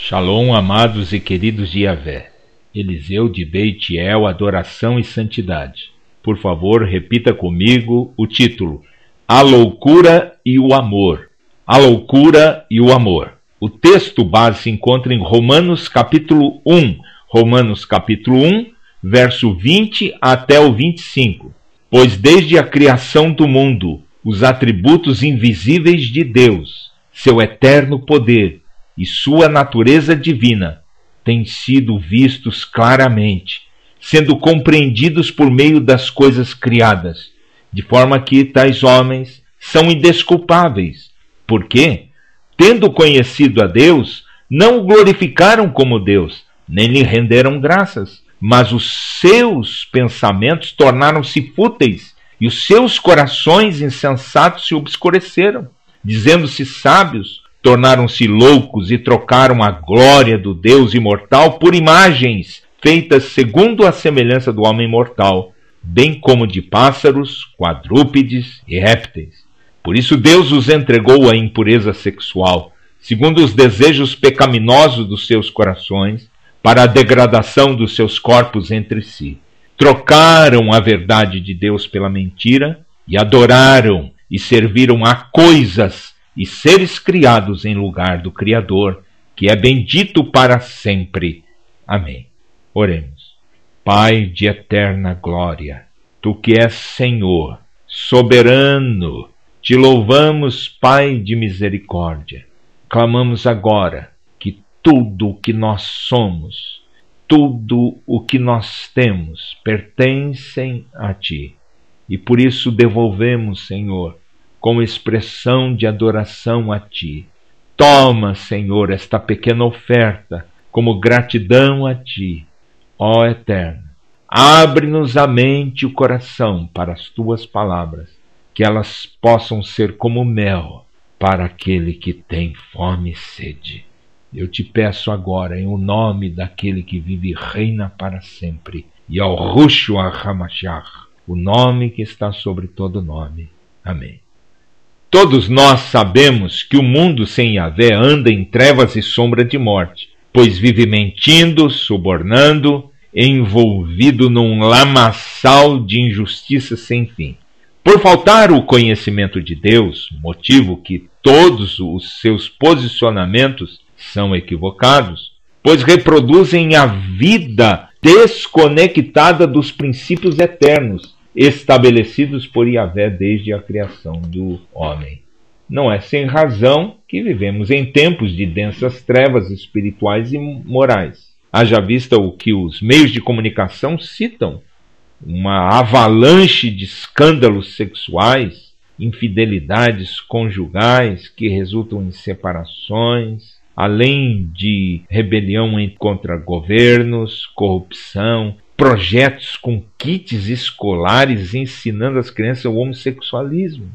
Shalom, amados e queridos de Yahvé. Eliseu de Beit El, adoração e santidade. Por favor, repita comigo o título: A loucura e o amor. A loucura e o amor. O texto base se encontra em Romanos capítulo 1. Romanos capítulo 1, verso 20 até o 25. Pois desde a criação do mundo, os atributos invisíveis de Deus, seu eterno poder e sua natureza divina têm sido vistos claramente, sendo compreendidos por meio das coisas criadas, de forma que tais homens são indesculpáveis, porque, tendo conhecido a Deus, não o glorificaram como Deus, nem lhe renderam graças, mas os seus pensamentos tornaram-se fúteis, e os seus corações insensatos se obscureceram. Dizendo-se sábios, tornaram-se loucos e trocaram a glória do Deus imortal por imagens feitas segundo a semelhança do homem mortal, bem como de pássaros, quadrúpedes e répteis. Por isso Deus os entregou à impureza sexual, segundo os desejos pecaminosos dos seus corações, para a degradação dos seus corpos entre si. Trocaram a verdade de Deus pela mentira e adoraram e serviram a coisas e seres criados em lugar do Criador, que é bendito para sempre. Amém. Oremos. Pai de eterna glória, Tu que és Senhor, soberano, Te louvamos, Pai de misericórdia. Clamamos agora que tudo o que nós somos, tudo o que nós temos, pertencem a Ti. E por isso devolvemos, Senhor, como expressão de adoração a Ti. Toma, Senhor, esta pequena oferta como gratidão a Ti, ó Eterno. Abre-nos a mente e o coração para as Tuas palavras, que elas possam ser como mel para aquele que tem fome e sede. Eu Te peço agora, em o nome daquele que vive e reina para sempre, Yahushua HaMashiach, o nome que está sobre todo nome. Amém. Todos nós sabemos que o mundo sem Yahvé anda em trevas e sombra de morte, pois vive mentindo, subornando, envolvido num lamaçal de injustiça sem fim. Por faltar o conhecimento de Deus, motivo que todos os seus posicionamentos são equivocados, pois reproduzem a vida desconectada dos princípios eternos, estabelecidos por Yahvé desde a criação do homem. Não é sem razão que vivemos em tempos de densas trevas espirituais e morais. Haja vista o que os meios de comunicação citam: uma avalanche de escândalos sexuais, infidelidades conjugais que resultam em separações, além de rebelião contra governos, corrupção, projetos com kits escolares ensinando as crianças o homossexualismo,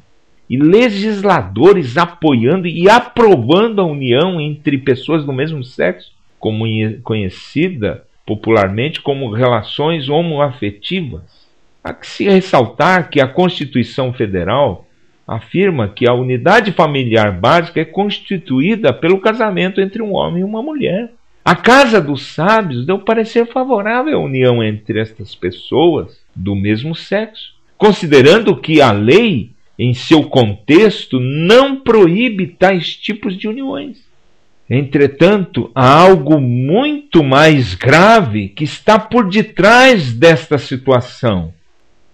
e legisladores apoiando e aprovando a união entre pessoas do mesmo sexo, como conhecida popularmente como relações homoafetivas. Há que se ressaltar que a Constituição Federal afirma que a unidade familiar básica é constituída pelo casamento entre um homem e uma mulher. A Casa dos Sábios deu parecer favorável à união entre estas pessoas do mesmo sexo, considerando que a lei, em seu contexto, não proíbe tais tipos de uniões. Entretanto, há algo muito mais grave que está por detrás desta situação.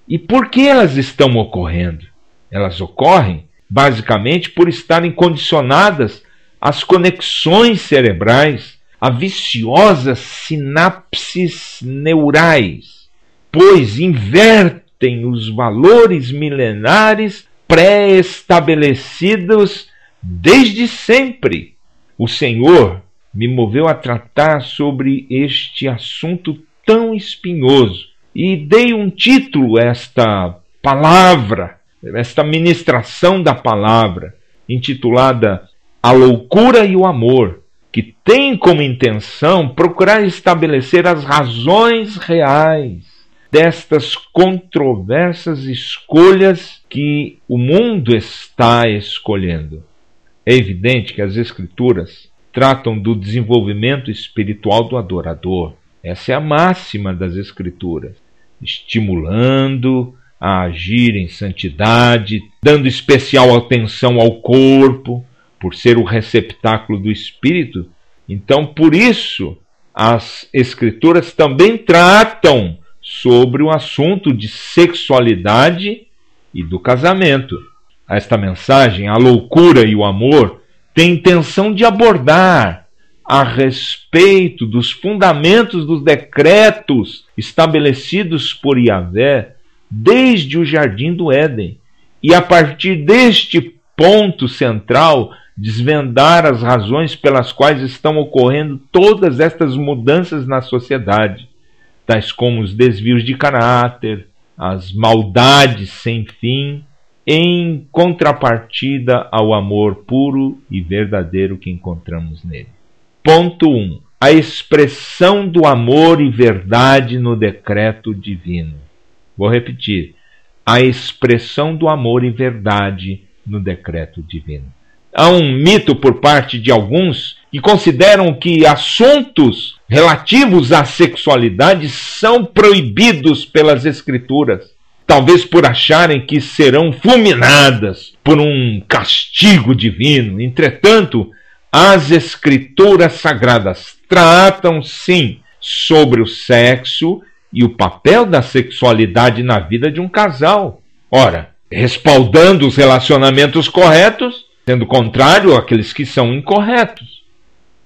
E por que elas estão ocorrendo? Elas ocorrem, basicamente, por estarem condicionadas às conexões cerebrais, a viciosas sinapses neurais, pois invertem os valores milenares pré-estabelecidos desde sempre. O Senhor me moveu a tratar sobre este assunto tão espinhoso e dei um título a esta palavra, esta ministração da palavra, intitulada A Loucura e o Amor, que tem como intenção procurar estabelecer as razões reais destas controversas escolhas que o mundo está escolhendo. É evidente que as Escrituras tratam do desenvolvimento espiritual do adorador. Essa é a máxima das Escrituras, estimulando a agir em santidade, dando especial atenção ao corpo, por ser o receptáculo do Espírito. Então, por isso, as Escrituras também tratam sobre o assunto de sexualidade e do casamento. Esta mensagem, a loucura e o amor, tem intenção de abordar a respeito dos fundamentos dos decretos estabelecidos por Yahvé desde o Jardim do Éden, e a partir deste ponto central desvendar as razões pelas quais estão ocorrendo todas estas mudanças na sociedade, tais como os desvios de caráter, as maldades sem fim, em contrapartida ao amor puro e verdadeiro que encontramos nele. Ponto 1. A expressão do amor e verdade no decreto divino. Vou repetir. A expressão do amor e verdade no decreto divino. Há um mito por parte de alguns que consideram que assuntos relativos à sexualidade são proibidos pelas Escrituras, talvez por acharem que serão fulminadas por um castigo divino. Entretanto, as Escrituras Sagradas tratam, sim, sobre o sexo e o papel da sexualidade na vida de um casal. Ora, respaldando os relacionamentos corretos, sendo contrário àqueles que são incorretos.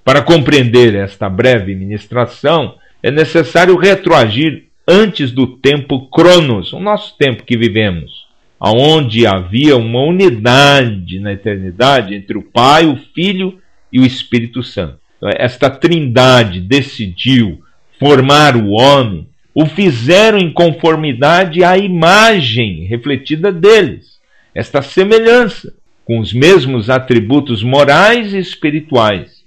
Para compreender esta breve ministração, é necessário retroagir antes do tempo Cronos, o nosso tempo que vivemos, onde havia uma unidade na eternidade entre o Pai, o Filho e o Espírito Santo. Esta trindade decidiu formar o homem, o fizeram em conformidade à imagem refletida deles, esta semelhança, com os mesmos atributos morais e espirituais.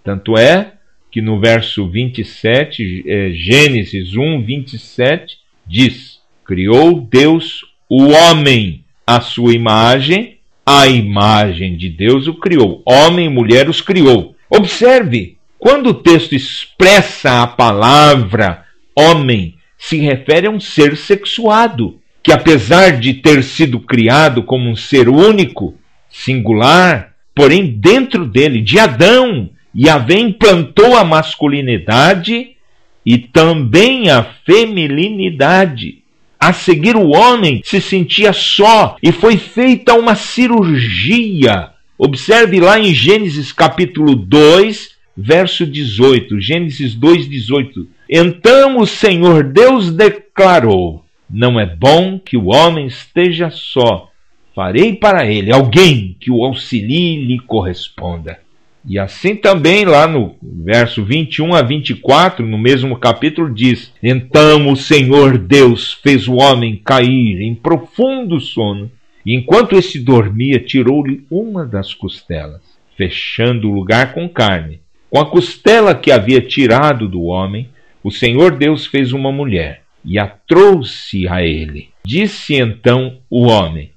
Tanto é que no verso 27, Gênesis 1, 27, diz: criou Deus o homem à sua imagem, a imagem de Deus o criou, homem e mulher os criou. Observe, quando o texto expressa a palavra homem, se refere a um ser sexuado, que apesar de ter sido criado como um ser único, singular, porém dentro dele, de Adão, Yahvé implantou a masculinidade e também a feminilidade. A seguir, o homem se sentia só e foi feita uma cirurgia. Observe lá em Gênesis capítulo 2, verso 18. Gênesis 2, 18. Então o Senhor Deus declarou: não é bom que o homem esteja só. Farei para ele alguém que o auxilie e lhe corresponda. E assim também lá no verso 21 a 24, no mesmo capítulo, diz: então o Senhor Deus fez o homem cair em profundo sono, e enquanto este dormia, tirou-lhe uma das costelas, fechando o lugar com carne. Com a costela que havia tirado do homem, o Senhor Deus fez uma mulher, e a trouxe a ele. Disse então o homem: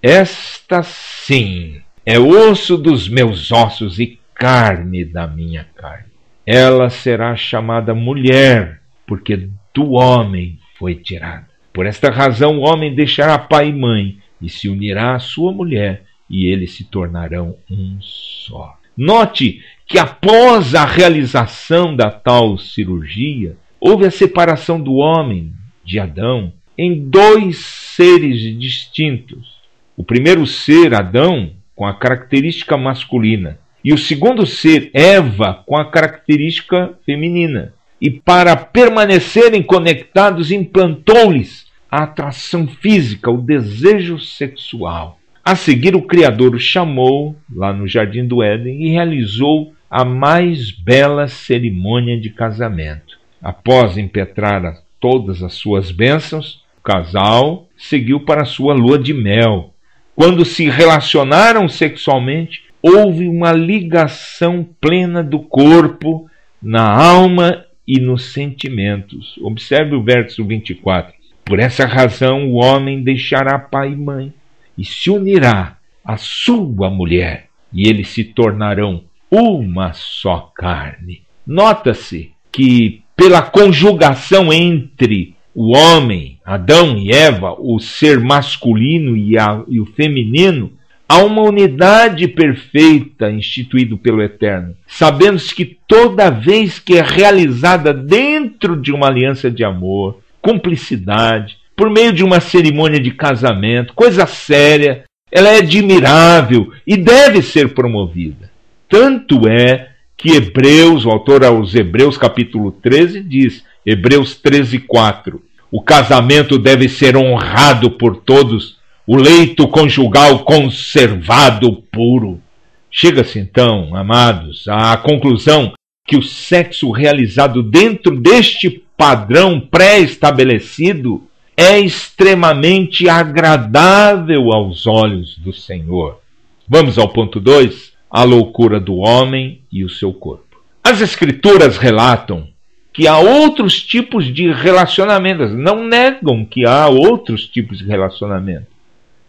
esta sim é osso dos meus ossos e carne da minha carne. Ela será chamada mulher, porque do homem foi tirada. Por esta razão o homem deixará pai e mãe e se unirá à sua mulher, e eles se tornarão um só. Note que após a realização da tal cirurgia, houve a separação do homem, de Adão, em dois seres distintos. O primeiro ser, Adão, com a característica masculina, e o segundo ser, Eva, com a característica feminina. E para permanecerem conectados, implantou-lhes a atração física, o desejo sexual. A seguir, o Criador o chamou, lá no Jardim do Éden, e realizou a mais bela cerimônia de casamento. Após impetrar todas as suas bênçãos, o casal seguiu para a sua lua de mel. Quando se relacionaram sexualmente, houve uma ligação plena do corpo, na alma e nos sentimentos. Observe o verso 24. Por essa razão o homem deixará pai e mãe e se unirá à sua mulher, e eles se tornarão uma só carne. Nota-se que pela conjugação entre o homem, Adão e Eva, o ser masculino e o feminino, há uma unidade perfeita instituída pelo Eterno. Sabemos que toda vez que é realizada dentro de uma aliança de amor, cumplicidade, por meio de uma cerimônia de casamento, coisa séria, ela é admirável e deve ser promovida. Tanto é que Hebreus, o autor aos Hebreus, capítulo 13, diz, Hebreus 13:4, o casamento deve ser honrado por todos, o leito conjugal conservado puro. Chega-se então, amados, à conclusão que o sexo realizado dentro deste padrão pré-estabelecido é extremamente agradável aos olhos do Senhor. Vamos ao ponto 2, a loucura do homem e o seu corpo. As Escrituras relatam que há outros tipos de relacionamentos, não negam que há outros tipos de relacionamento.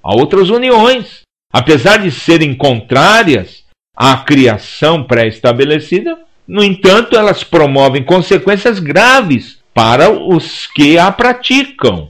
Há outras uniões, apesar de serem contrárias à criação pré-estabelecida, no entanto, elas promovem consequências graves para os que a praticam.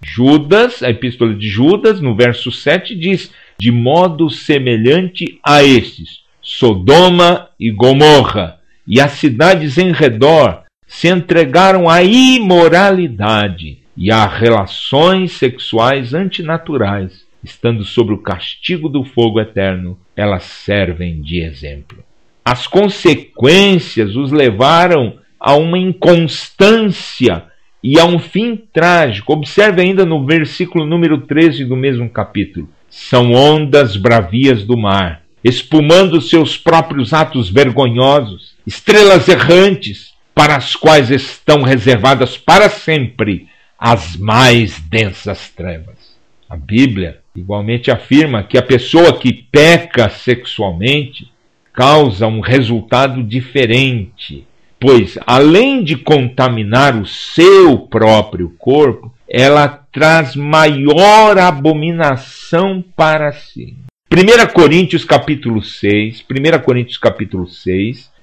Judas, a epístola de Judas, no verso 7, diz, de modo semelhante a estes, Sodoma e Gomorra e as cidades em redor se entregaram à imoralidade e a relações sexuais antinaturais, estando sob o castigo do fogo eterno, elas servem de exemplo. As consequências os levaram a uma inconstância e a um fim trágico. Observe ainda no versículo número 13 do mesmo capítulo. São ondas bravias do mar, espumando seus próprios atos vergonhosos, estrelas errantes, para as quais estão reservadas para sempre as mais densas trevas. A Bíblia igualmente afirma que a pessoa que peca sexualmente causa um resultado diferente, pois, além de contaminar o seu próprio corpo, ela traz maior abominação para si. 1 Coríntios capítulo 6,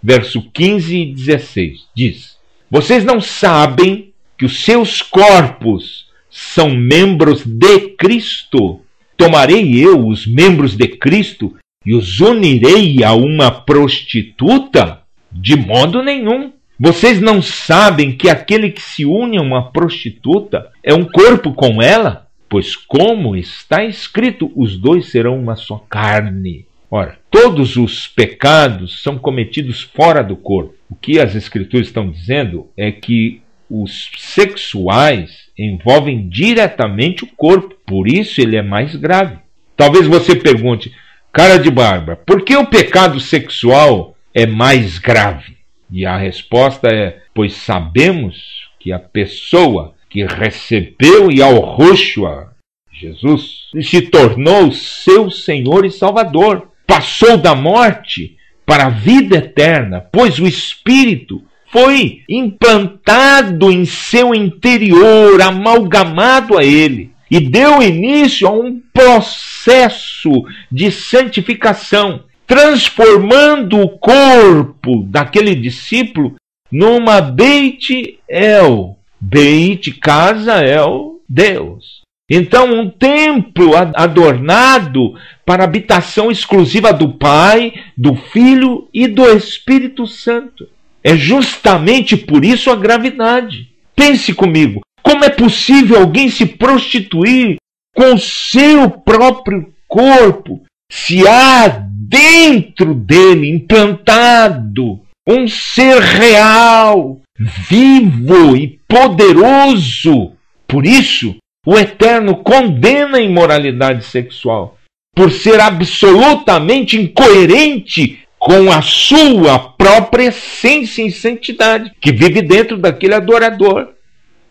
verso 15 e 16, diz, vocês não sabem que os seus corpos são membros de Cristo? Tomarei eu os membros de Cristo e os unirei a uma prostituta? De modo nenhum. Vocês não sabem que aquele que se une a uma prostituta é um corpo com ela? Pois como está escrito, os dois serão uma só carne. Ora, todos os pecados são cometidos fora do corpo. O que as Escrituras estão dizendo é que os sexuais envolvem diretamente o corpo, por isso ele é mais grave. Talvez você pergunte, cara de barba, por que o pecado sexual é mais grave? E a resposta é, pois sabemos que a pessoa que recebeu Yahushua, Jesus, se tornou seu Senhor e Salvador, passou da morte para a vida eterna, pois o Espírito foi implantado em seu interior, amalgamado a ele, e deu início a um processo de santificação, transformando o corpo daquele discípulo numa Beit El. Beit, casa, El, Deus. Então, um templo adornado para habitação exclusiva do Pai, do Filho e do Espírito Santo. É justamente por isso a gravidade. Pense comigo, como é possível alguém se prostituir com o seu próprio corpo, se há dentro dele, implantado, um ser real, vivo e poderoso? Por isso, o Eterno condena a imoralidade sexual, por ser absolutamente incoerente com a sua própria essência e santidade, que vive dentro daquele adorador.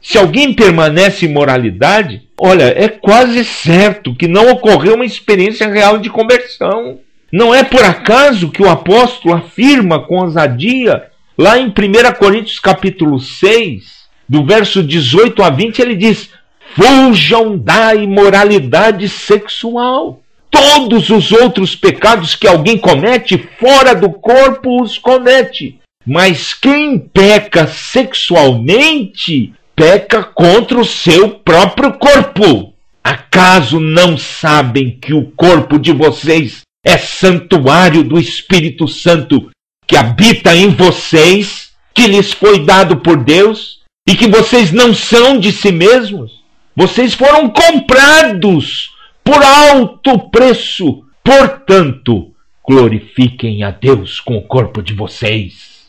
Se alguém permanece em imoralidade, olha, é quase certo que não ocorreu uma experiência real de conversão. Não é por acaso que o apóstolo afirma com ousadia, lá em 1 Coríntios capítulo 6, do verso 18 a 20, ele diz, fujam da imoralidade sexual. todos os outros pecados que alguém comete fora do corpo os comete. Mas quem peca sexualmente, peca contra o seu próprio corpo. Acaso não sabem que o corpo de vocês é santuário do Espírito Santo que habita em vocês, que lhes foi dado por Deus, e que vocês não são de si mesmos? Vocês foram comprados por alto preço. Portanto, glorifiquem a Deus com o corpo de vocês.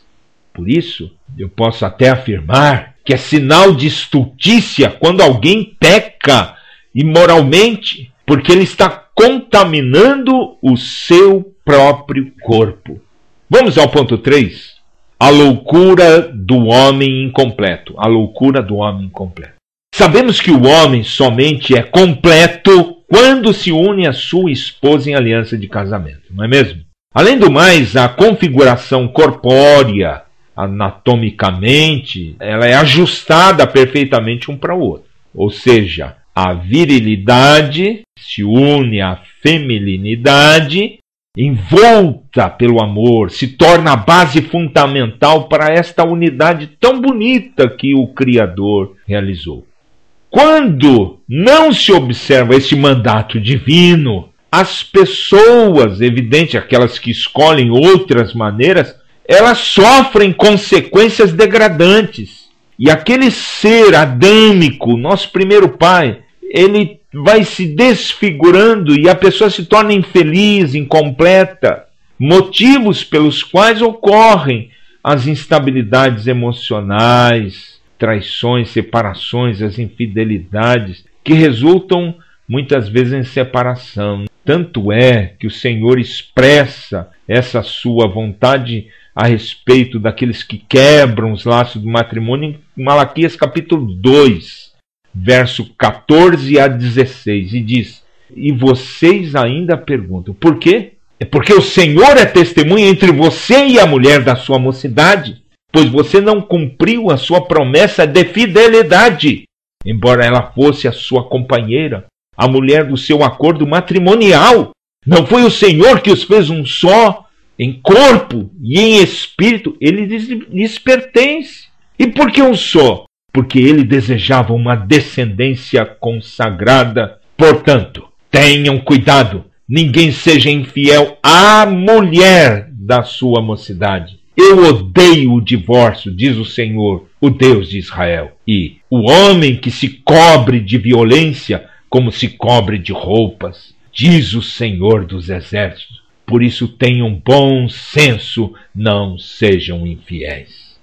Por isso, eu posso até afirmar que é sinal de estultícia quando alguém peca imoralmente, porque ele está contaminando o seu próprio corpo. Vamos ao ponto 3. A loucura do homem incompleto. A loucura do homem incompleto. Sabemos que o homem somente é completo quando se une à sua esposa em aliança de casamento, não é mesmo? Além do mais, a configuração corpórea, anatomicamente, ela é ajustada perfeitamente um para o outro. Ou seja, a virilidade se une à feminilidade, envolta pelo amor, se torna a base fundamental para esta unidade tão bonita que o Criador realizou. Quando não se observa esse mandato divino, as pessoas, evidente, aquelas que escolhem outras maneiras, elas sofrem consequências degradantes. E aquele ser adâmico, nosso primeiro pai, ele vai se desfigurando e a pessoa se torna infeliz, incompleta. Motivos pelos quais ocorrem as instabilidades emocionais, traições, separações, as infidelidades, que resultam muitas vezes em separação. Tanto é que o Senhor expressa essa sua vontade a respeito daqueles que quebram os laços do matrimônio em Malaquias capítulo 2, verso 14 a 16, e diz: e vocês ainda perguntam, por quê? É porque o Senhor é testemunha entre você e a mulher da sua mocidade, pois você não cumpriu a sua promessa de fidelidade, embora ela fosse a sua companheira, a mulher do seu acordo matrimonial. Não foi o Senhor que os fez um só, em corpo e em espírito? Ele lhes pertence. E por que um só? Porque ele desejava uma descendência consagrada. Portanto, tenham cuidado, ninguém seja infiel à mulher da sua mocidade. Eu odeio o divórcio, diz o Senhor, o Deus de Israel. E o homem que se cobre de violência como se cobre de roupas, diz o Senhor dos Exércitos. Por isso tenham bom senso, não sejam infiéis.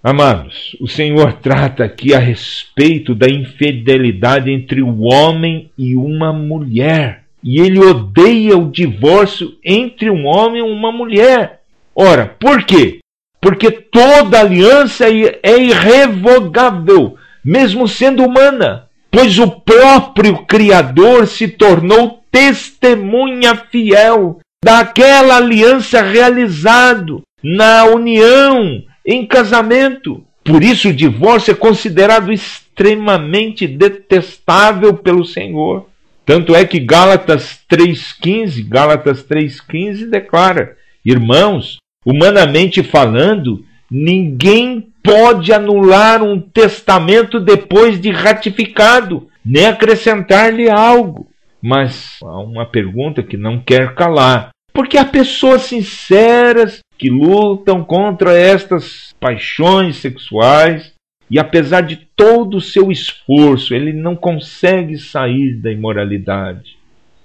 Amados, o Senhor trata aqui a respeito da infidelidade entre o homem e uma mulher. E ele odeia o divórcio entre um homem e uma mulher. Ora, por quê? Porque toda aliança é irrevogável, mesmo sendo humana, pois o próprio Criador se tornou testemunha fiel daquela aliança realizada na união, em casamento. Por isso o divórcio é considerado extremamente detestável pelo Senhor. Tanto é que Gálatas 3,15 declara: irmãos, humanamente falando, ninguém pode anular um testamento depois de ratificado, nem acrescentar-lhe algo. Mas há uma pergunta que não quer calar. Porque há pessoas sinceras que lutam contra estas paixões sexuais e, apesar de todo o seu esforço, ele não consegue sair da imoralidade.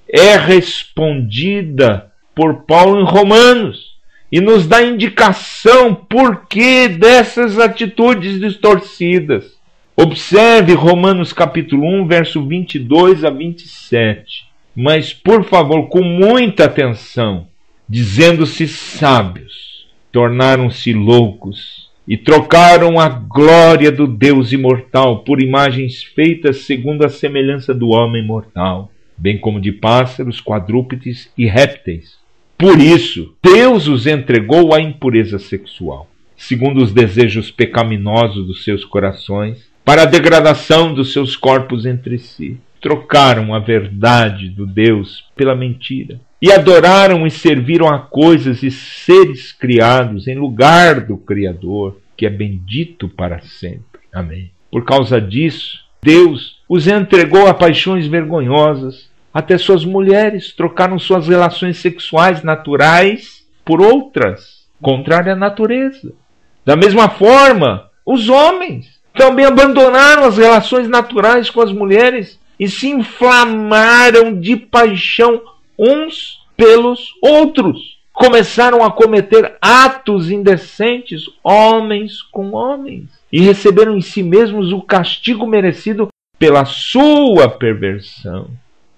É respondida por Paulo em Romanos e nos dá indicação por que dessas atitudes distorcidas. Observe Romanos capítulo 1, verso 22 a 27. Mas, por favor, com muita atenção, dizendo-se sábios, tornaram-se loucos e trocaram a glória do Deus imortal por imagens feitas segundo a semelhança do homem mortal, bem como de pássaros, quadrúpedes e répteis. Por isso, Deus os entregou à impureza sexual, segundo os desejos pecaminosos dos seus corações, para a degradação dos seus corpos entre si. trocaram a verdade do Deus pela mentira e adoraram e serviram a coisas e seres criados em lugar do Criador, que é bendito para sempre. Amém. Por causa disso, Deus os entregou a paixões vergonhosas. Até suas mulheres trocaram suas relações sexuais naturais por outras, contrárias à natureza. Da mesma forma, os homens também abandonaram as relações naturais com as mulheres e se inflamaram de paixão uns pelos outros. Começaram a cometer atos indecentes, homens com homens, e receberam em si mesmos o castigo merecido pela sua perversão.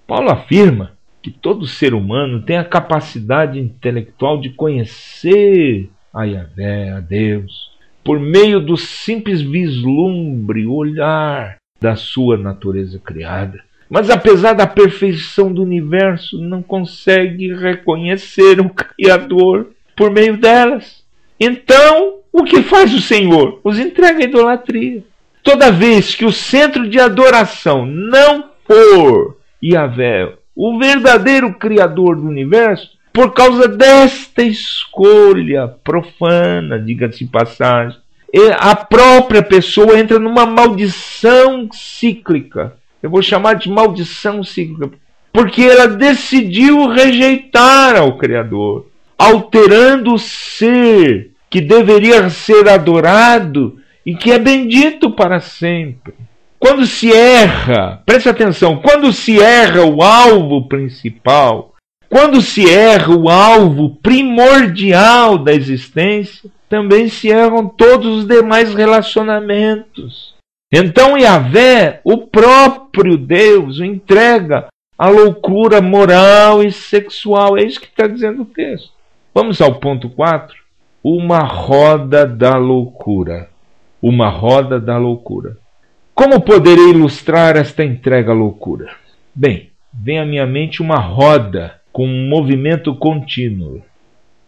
Paulo afirma que todo ser humano tem a capacidade intelectual de conhecer a Yahvé, a Deus, por meio do simples vislumbre, olhar da sua natureza criada. Mas apesar da perfeição do universo, não consegue reconhecer o Criador por meio delas. Então, o que faz o Senhor? Os entrega à idolatria. Toda vez que o centro de adoração não for Yahvé, o verdadeiro Criador do universo, por causa desta escolha profana, diga-se de passagem, a própria pessoa entra numa maldição cíclica. Eu vou chamar de maldição cíclica, porque ela decidiu rejeitar ao Criador, alterando o ser que deveria ser adorado e que é bendito para sempre. Quando se erra, preste atenção, quando se erra o alvo principal, quando se erra o alvo primordial da existência, também se erram todos os demais relacionamentos. Então Yahvé, o próprio Deus, o entrega à loucura moral e sexual. É isso que está dizendo o texto. Vamos ao ponto 4. Uma roda da loucura. Uma roda da loucura. Como poderei ilustrar esta entrega à loucura? Bem, vem à minha mente uma roda com um movimento contínuo.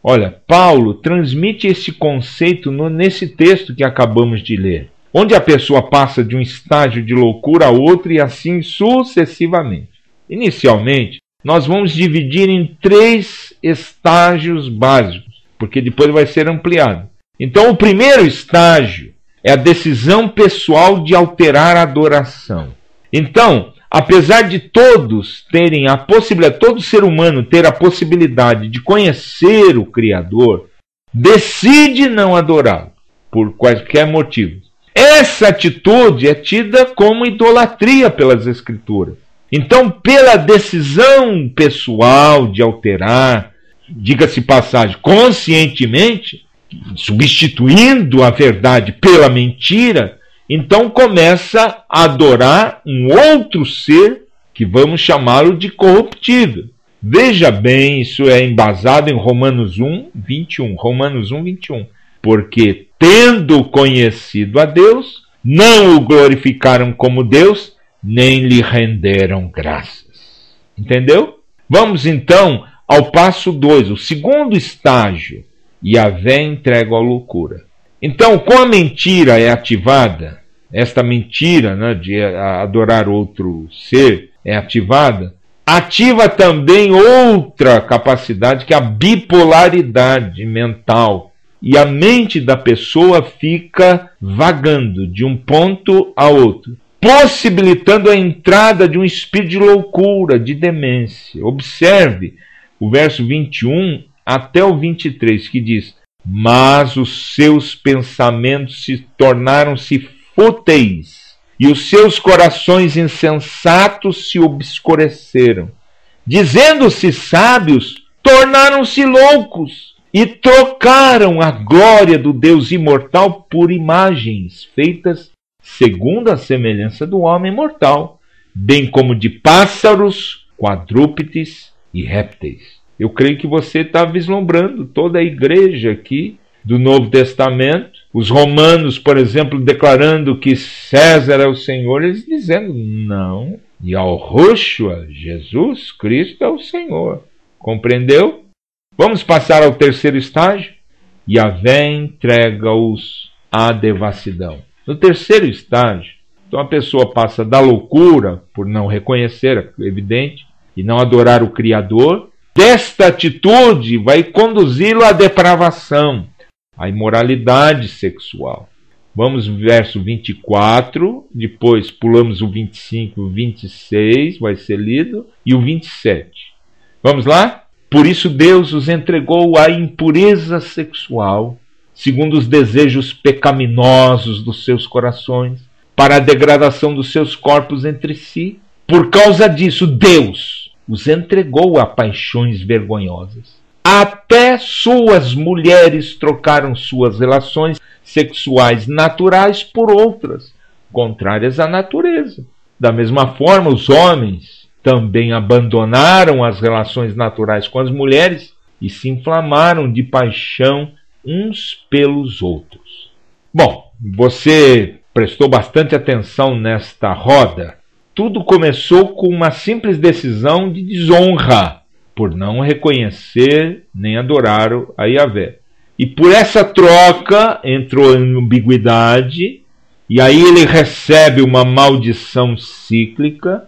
Olha, Paulo transmite esse conceito nesse texto que acabamos de ler, onde a pessoa passa de um estágio de loucura a outro e assim sucessivamente. Inicialmente, nós vamos dividir em 3 estágios básicos, porque depois vai ser ampliado. Então, o primeiro estágio é a decisão pessoal de alterar a adoração. Então, apesar de todos terem a possibilidade, todo ser humano ter a possibilidade de conhecer o Criador, decide não adorá-lo, por qualquer motivo. Essa atitude é tida como idolatria pelas Escrituras. Então, pela decisão pessoal de alterar, diga-se passagem, conscientemente, substituindo a verdade pela mentira, então começa a adorar um outro ser que vamos chamá-lo de corruptível. Veja bem, isso é embasado em Romanos 1, 21. Romanos 1, 21. Porque, tendo conhecido a Deus, não o glorificaram como Deus, nem lhe renderam graças. Entendeu? Vamos então ao passo 2, o segundo estágio. Yahvé entrega à loucura. Então, com a mentira é ativada, esta mentira, né, de adorar outro ser é ativada, ativa também outra capacidade, que é a bipolaridade mental. E a mente da pessoa fica vagando de um ponto a outro, possibilitando a entrada de um espírito de loucura, de demência. Observe o verso 21 até o 23, que diz: mas os seus pensamentos se tornaram-se fúteis, e os seus corações insensatos se obscureceram. Dizendo-se sábios, tornaram-se loucos, e trocaram a glória do Deus imortal por imagens feitas segundo a semelhança do homem mortal, bem como de pássaros, quadrúpedes e répteis. Eu creio que você está vislumbrando toda a igreja aqui do Novo Testamento. Os romanos, por exemplo, declarando que César é o Senhor, eles dizendo não, Yahushua, Jesus Cristo é o Senhor. Compreendeu? Vamos passar ao terceiro estágio. Yahvé entrega-os à devassidão. No terceiro estágio, Então a pessoa passa da loucura, por não reconhecer, é evidente, e não adorar o Criador. Desta atitude vai conduzi-lo à depravação, à imoralidade sexual. Vamos no verso 24, depois pulamos o 25 e o 26, vai ser lido, e o 27. Vamos lá? Por isso Deus os entregou à impureza sexual, segundo os desejos pecaminosos dos seus corações, para a degradação dos seus corpos entre si. Por causa disso, Deus os entregou a paixões vergonhosas. Até suas mulheres trocaram suas relações sexuais naturais por outras, contrárias à natureza. Da mesma forma, os homens também abandonaram as relações naturais com as mulheres e se inflamaram de paixão uns pelos outros. Bom, você prestou bastante atenção nesta roda. Tudo começou com uma simples decisão de desonra, por não reconhecer nem adorar a Yahvé. E por essa troca entrou em ambiguidade, e aí ele recebe uma maldição cíclica,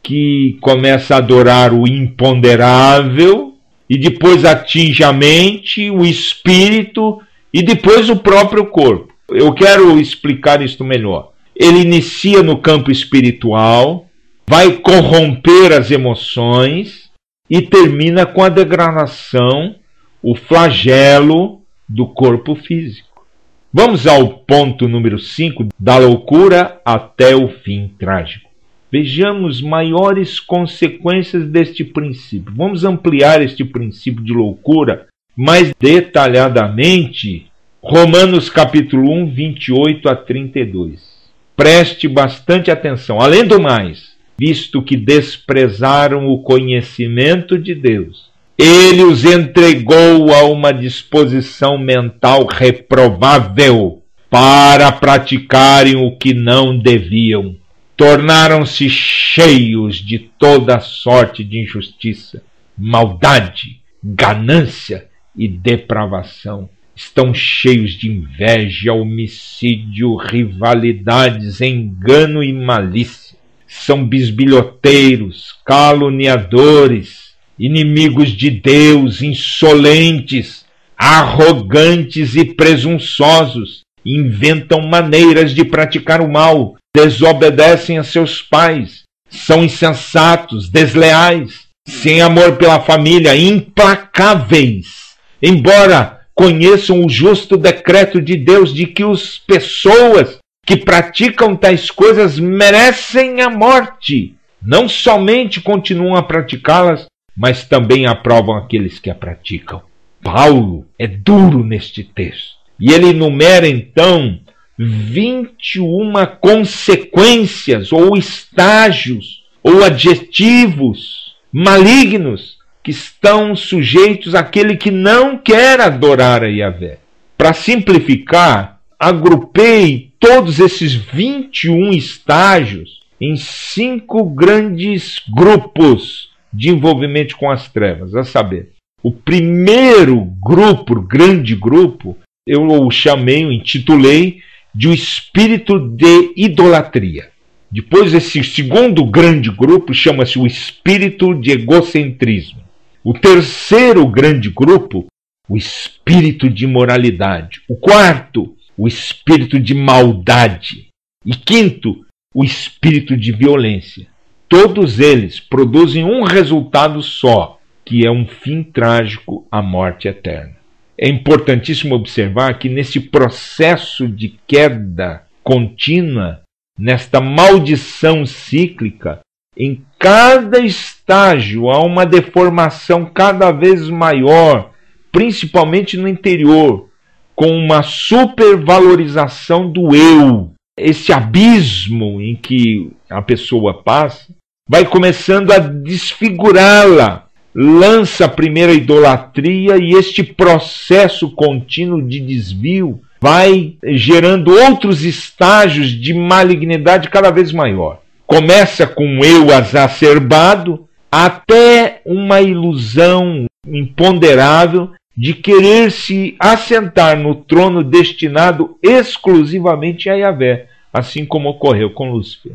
que começa a adorar o imponderável, e depois atinge a mente, o espírito, e depois o próprio corpo. Eu quero explicar isto melhor. Ele inicia no campo espiritual, vai corromper as emoções, e termina com a degradação, o flagelo do corpo físico. Vamos ao ponto número 5, da loucura até o fim trágico. Vejamos maiores consequências deste princípio. Vamos ampliar este princípio de loucura mais detalhadamente. Romanos capítulo 1, 28 a 32. Preste bastante atenção. Além do mais, visto que desprezaram o conhecimento de Deus, ele os entregou a uma disposição mental reprovável para praticarem o que não deviam. Tornaram-se cheios de toda sorte de injustiça, maldade, ganância e depravação. Estão cheios de inveja, homicídio, rivalidades, engano e malícia. São bisbilhoteiros, caluniadores, inimigos de Deus, insolentes, arrogantes e presunçosos. Inventam maneiras de praticar o mal, desobedecem a seus pais, são insensatos, desleais, sem amor pela família, implacáveis. Embora conheçam o justo decreto de Deus de que as pessoas que praticam tais coisas merecem a morte, não somente continuam a praticá-las, mas também aprovam aqueles que a praticam. Paulo é duro neste texto. E ele enumera então 21 consequências ou estágios ou adjetivos malignos que estão sujeitos àquele que não quer adorar a Yahvé. Para simplificar, agrupei todos esses 21 estágios em 5 grandes grupos de envolvimento com as trevas, a saber, o primeiro grupo, grande grupo, eu o chamei, o intitulei de o espírito de idolatria. Depois esse segundo grande grupo chama-se o espírito de egocentrismo. O terceiro grande grupo, o espírito de imoralidade. O quarto, o espírito de maldade. E quinto, o espírito de violência. Todos eles produzem um resultado só, que é um fim trágico, a morte eterna. É importantíssimo observar que nesse processo de queda contínua, nesta maldição cíclica, em cada estágio há uma deformação cada vez maior, principalmente no interior, com uma supervalorização do eu. Esse abismo em que a pessoa passa vai começando a desfigurá-la, lança a primeira idolatria e este processo contínuo de desvio vai gerando outros estágios de malignidade cada vez maior. Começa com um eu exacerbado até uma ilusão imponderável de querer se assentar no trono destinado exclusivamente a Yahvé, assim como ocorreu com Lúcifer.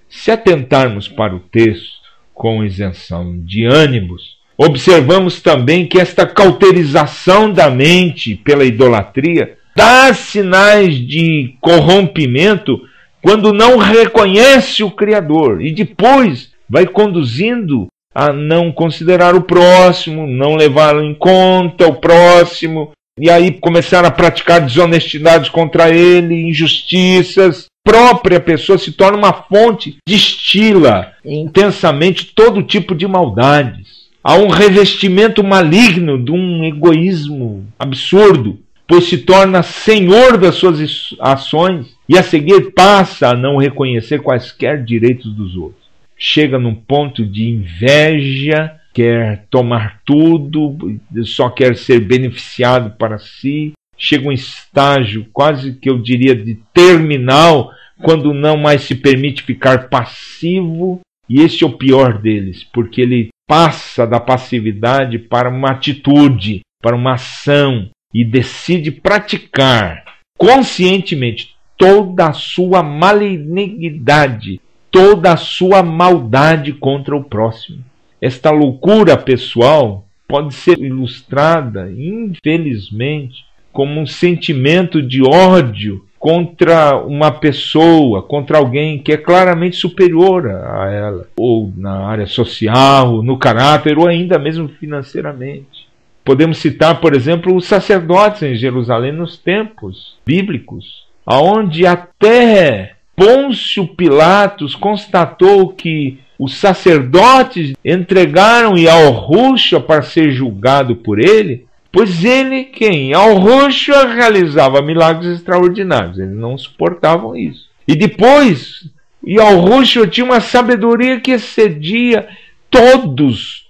Se atentarmos para o texto com isenção de ânimos, observamos também que esta cauterização da mente pela idolatria dá sinais de corrompimento quando não reconhece o Criador e depois vai conduzindo a não considerar o próximo, não levar em conta o próximo, e aí começar a praticar desonestidades contra ele, injustiças. A própria pessoa se torna uma fonte, destila intensamente todo tipo de maldades. Há um revestimento maligno de um egoísmo absurdo, pois se torna senhor das suas ações e a seguir passa a não reconhecer quaisquer direitos dos outros. Chega num ponto de inveja, quer tomar tudo, só quer ser beneficiado para si. Chega um estágio quase que eu diria de terminal, quando não mais se permite ficar passivo, e esse é o pior deles, porque ele passa da passividade para uma atitude, para uma ação, e decide praticar conscientemente toda a sua malignidade, toda a sua maldade contra o próximo. Esta loucura pessoal pode ser ilustrada, infelizmente, como um sentimento de ódio contra uma pessoa, contra alguém que é claramente superior a ela, ou na área social, no caráter, ou ainda mesmo financeiramente. Podemos citar, por exemplo, os sacerdotes em Jerusalém nos tempos bíblicos, onde até Pôncio Pilatos constatou que os sacerdotes entregaram Yahusha para ser julgado por ele, pois ele, Yahusha, realizava milagres extraordinários. Eles não suportavam isso. E depois, Yahusha tinha uma sabedoria que excedia todos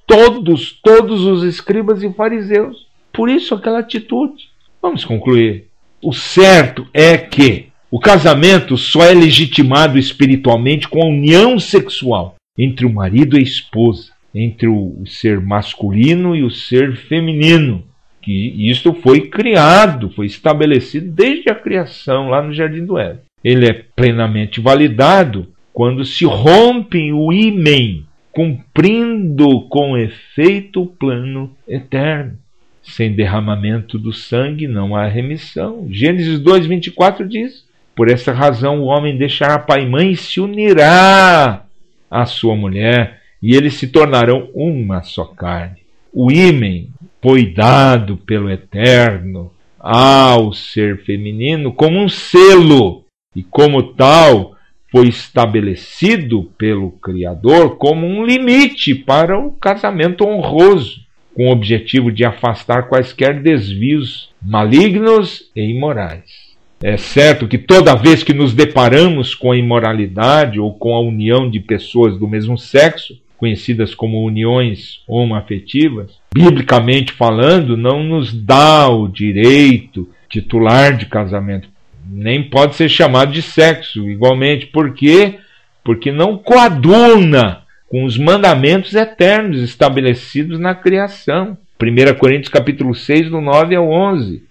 os escribas e fariseus. Por isso aquela atitude. Vamos concluir. O certo é que o casamento só é legitimado espiritualmente com a união sexual entre o marido e a esposa, entre o ser masculino e o ser feminino. Que isto foi criado, foi estabelecido desde a criação lá no Jardim do Éden. Ele é plenamente validado quando se rompe o ímen, cumprindo com efeito o plano eterno. Sem derramamento do sangue não há remissão. Gênesis 2:24 diz: por essa razão o homem deixará pai e mãe e se unirá à sua mulher, e eles se tornarão uma só carne. O ímen foi dado pelo Eterno ao ser feminino como um selo, e como tal foi estabelecido pelo Criador como um limite para o casamento honroso, com o objetivo de afastar quaisquer desvios malignos e imorais. É certo que toda vez que nos deparamos com a imoralidade ou com a união de pessoas do mesmo sexo, conhecidas como uniões homoafetivas, biblicamente falando, não nos dá o direito titular de casamento. Nem pode ser chamado de sexo, igualmente. Por quê? Porque não coaduna com os mandamentos eternos estabelecidos na criação. 1 Coríntios capítulo 6, do 9 ao 11.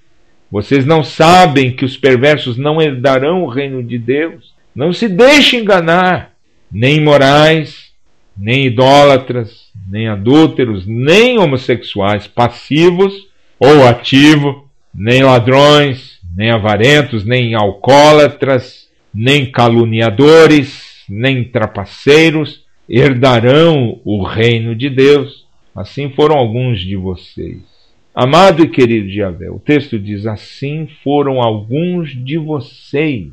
Vocês não sabem que os perversos não herdarão o reino de Deus? Não se deixe enganar. Nem imorais, nem idólatras, nem adúlteros, nem homossexuais, passivos ou ativos, nem ladrões, nem avarentos, nem alcoólatras, nem caluniadores, nem trapaceiros herdarão o reino de Deus. Assim foram alguns de vocês. Amado e querido Yahvé, o texto diz: assim foram alguns de vocês.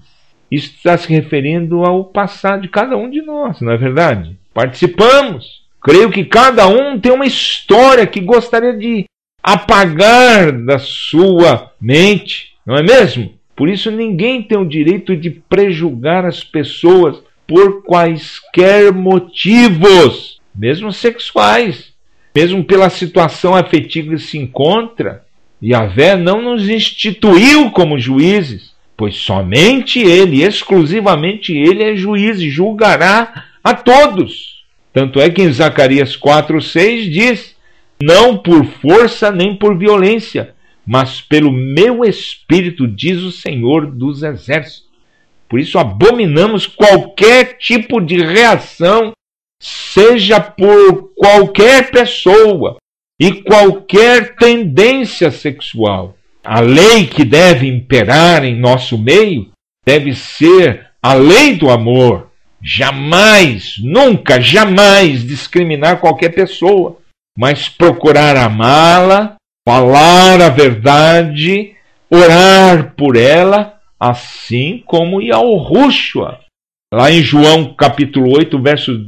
Isso está se referindo ao passado de cada um de nós, não é verdade? Participamos. Creio que cada um tem uma história que gostaria de apagar da sua mente, não é mesmo? Por isso ninguém tem o direito de prejulgar as pessoas por quaisquer motivos, mesmo sexuais, mesmo pela situação afetiva que se encontra. Yahvé não nos instituiu como juízes, pois somente Ele, exclusivamente Ele é juiz e julgará a todos. Tanto é que em Zacarias 4:6 diz: não por força nem por violência, mas pelo meu espírito, diz o Senhor dos Exércitos. Por isso abominamos qualquer tipo de reação, seja por qualquer pessoa e qualquer tendência sexual. A lei que deve imperar em nosso meio deve ser a lei do amor. Jamais, nunca, jamais discriminar qualquer pessoa, mas procurar amá-la, falar a verdade, orar por ela, assim como Yahushua. Lá em João capítulo 8, verso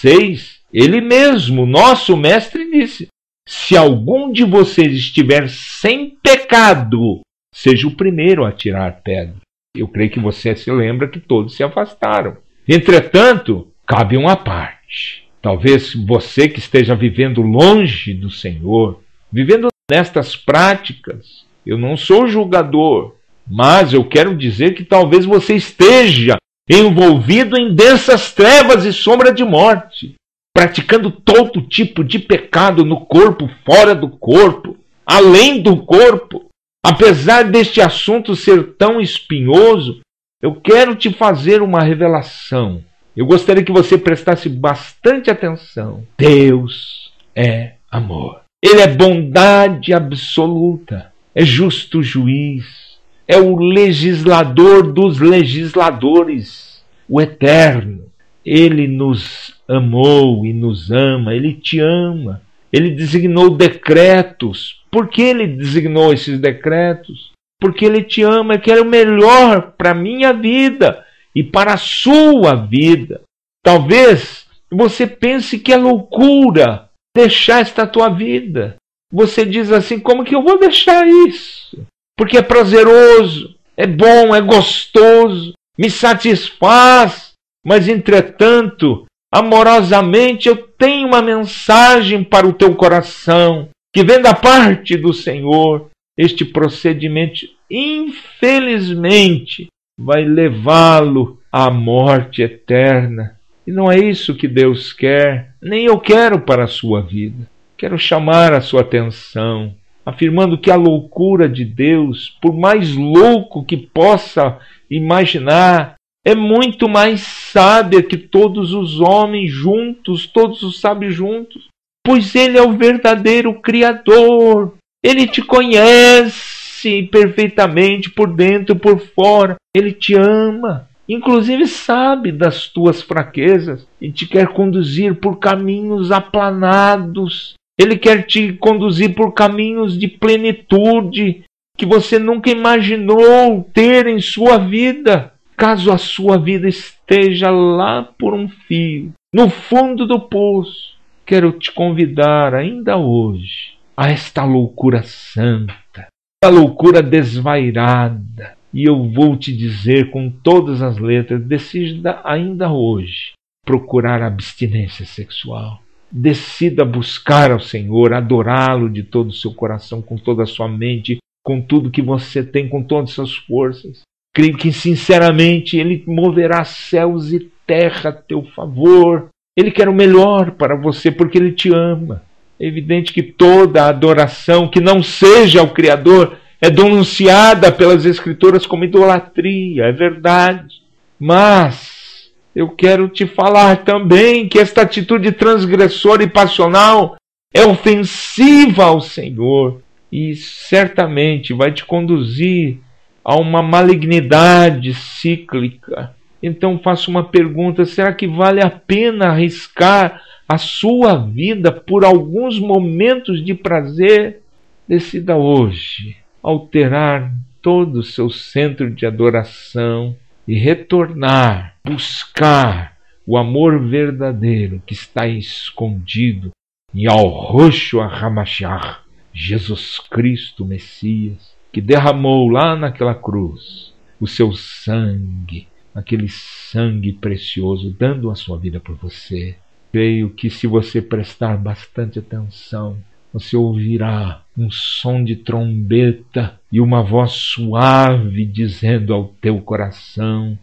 6, ele mesmo, nosso mestre, disse: se algum de vocês estiver sem pecado, seja o primeiro a tirar pedra. Eu creio que você se lembra que todos se afastaram. Entretanto, cabe uma parte. Talvez você que esteja vivendo longe do Senhor, vivendo nestas práticas, eu não sou julgador, mas eu quero dizer que talvez você esteja envolvido em densas trevas e sombra de morte, praticando todo tipo de pecado no corpo, fora do corpo, além do corpo. Apesar deste assunto ser tão espinhoso, eu quero te fazer uma revelação. Eu gostaria que você prestasse bastante atenção. Deus é amor. Ele é bondade absoluta, é justo juiz, é o legislador dos legisladores, o eterno. Ele nos amou e nos ama, ele te ama. Ele designou decretos. Por que ele designou esses decretos? Porque ele te ama, ele quer o melhor para a minha vida e para a sua vida. Talvez você pense que é loucura deixar esta tua vida. Você diz assim: como que eu vou deixar isso? Porque é prazeroso, é bom, é gostoso, me satisfaz. Mas, entretanto, amorosamente eu tenho uma mensagem para o teu coração, que vem da parte do Senhor. Este procedimento, infelizmente, vai levá-lo à morte eterna. E não é isso que Deus quer, nem eu quero para a sua vida. Quero chamar a sua atenção, afirmando que a loucura de Deus, por mais louco que possa imaginar, é muito mais sábia que todos os homens juntos, todos os sábios juntos, pois Ele é o verdadeiro Criador. Ele te conhece perfeitamente por dentro e por fora. Ele te ama, inclusive sabe das tuas fraquezas e te quer conduzir por caminhos aplanados. Ele quer te conduzir por caminhos de plenitude que você nunca imaginou ter em sua vida. Caso a sua vida esteja lá por um fio, no fundo do poço, quero te convidar ainda hoje a esta loucura santa, a loucura desvairada. E eu vou te dizer com todas as letras: decida ainda hoje procurar a abstinência sexual. Decida buscar ao Senhor, adorá-lo de todo o seu coração, com toda a sua mente, com tudo que você tem, com todas as suas forças. Creio que sinceramente Ele moverá céus e terra a teu favor. Ele quer o melhor para você porque Ele te ama. É evidente que toda adoração que não seja ao Criador é denunciada pelas Escrituras como idolatria, é verdade. Mas eu quero te falar também que esta atitude transgressora e passional é ofensiva ao Senhor e certamente vai te conduzir a uma malignidade cíclica. Então faço uma pergunta: será que vale a pena arriscar a sua vida por alguns momentos de prazer? Decida hoje alterar todo o seu centro de adoração e retornar, buscar o amor verdadeiro que está escondido em Yahushua HaMashiach, Jesus Cristo Messias, que derramou lá naquela cruz o seu sangue, aquele sangue precioso, dando a sua vida por você. Creio que se você prestar bastante atenção, você ouvirá um som de trombeta e uma voz suave dizendo ao teu coração: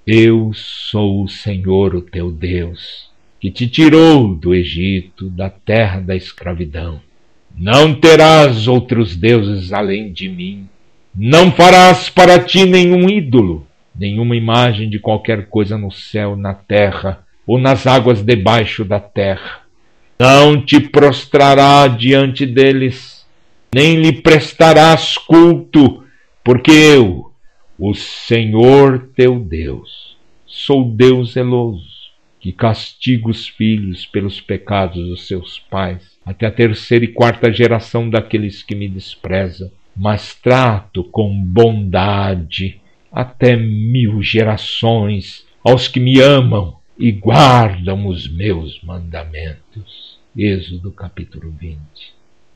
eu sou o Senhor, o teu Deus, que te tirou do Egito, da terra da escravidão. Não terás outros deuses além de mim. Não farás para ti nenhum ídolo. nenhuma imagem de qualquer coisa no céu, na terra ou nas águas debaixo da terra. Não te prostrará diante deles, nem lhe prestarás culto, porque eu, o Senhor teu Deus, sou Deus zeloso, que castiga os filhos pelos pecados dos seus pais, até a 3ª e 4ª geração daqueles que me desprezam, mas trato com bondade até 1000 gerações aos que me amam e guardam os meus mandamentos. Êxodo capítulo 20.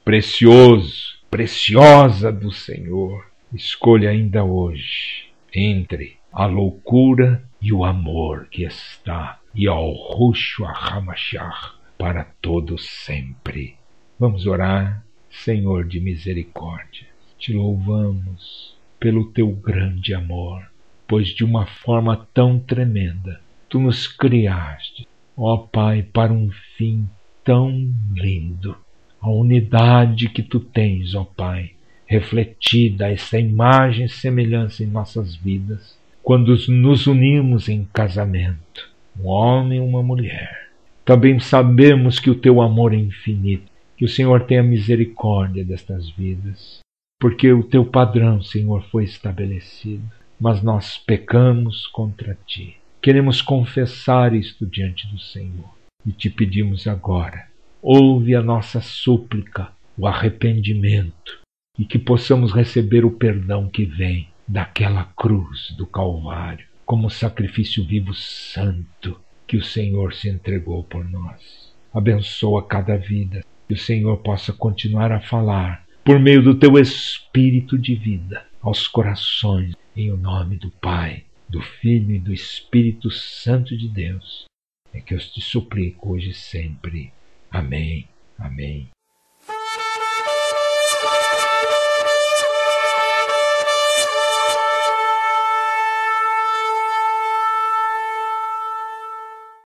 Precioso, preciosa do Senhor, escolha ainda hoje entre a loucura e o amor que está, e ao Rucho Hamashach para todo sempre. Vamos orar. Senhor de misericórdia, te louvamos pelo teu grande amor, pois de uma forma tão tremenda tu nos criaste, ó Pai, para um fim tão lindo. A unidade que tu tens, ó Pai, refletida essa imagem e semelhança em nossas vidas, quando nos unimos em casamento, um homem e uma mulher. Também sabemos que o teu amor é infinito, que o Senhor tenha misericórdia destas vidas, porque o teu padrão, Senhor, foi estabelecido, mas nós pecamos contra ti. Queremos confessar isto diante do Senhor e te pedimos agora, ouve a nossa súplica, o arrependimento, e que possamos receber o perdão que vem daquela cruz do Calvário, como sacrifício vivo santo que o Senhor se entregou por nós. Abençoa cada vida, que o Senhor possa continuar a falar por meio do teu Espírito de vida aos corações, em o nome do Pai, do Filho e do Espírito Santo de Deus. É que eu te suplico hoje e sempre. Amém. Amém.